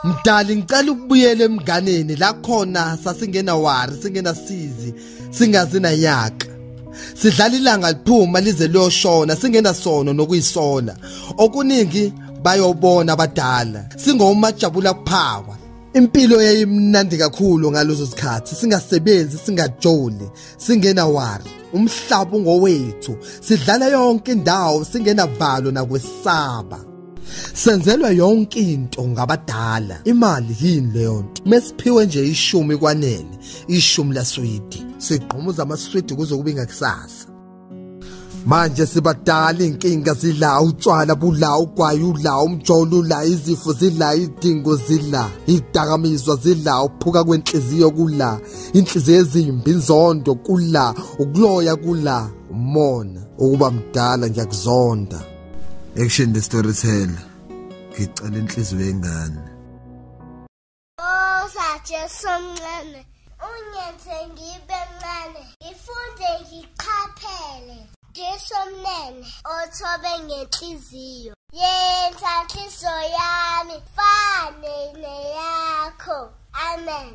Mdali ngicela ukubuyela emganeni la khona sasingena wari singena sizi singazina nyaka sidlala ilanga liphuma lize liyoshona singena sono nokuyisola okuningi bayobona abadala singomajabula kuphawa impilo yayimnandi kakhulu ngalozo sikhathi singasebenzi singajoli singena wari umhlaba ngowethu sidlala yonke indawo singena valo nakwesaba senzelwa yonke into ngabadala imali yini leyo nto mesiphiwe nje ishumi kwanele ishumi laswidi sigqumuza amaswidi kuzokuba ingakusasa manje sibadala inkinga zila utshwala bula ugwayi ula umjolo ula izifo zila idingo zila idakamizwa zila uphuka kwenhliziyo kula inhliziyo ezimbi inzondo kula ukuloya kula umona ukuba mdala ngiyakuzonda Action the storyteller. Ngicela inhliziyo yengane. Sajesu omncane. Unyenze ngibe mncane. Ngifunde ngiqaphele. Jesu omnene othobe ngenhliziyo. Yenza inhliziyo yami fane neyakho. Amen.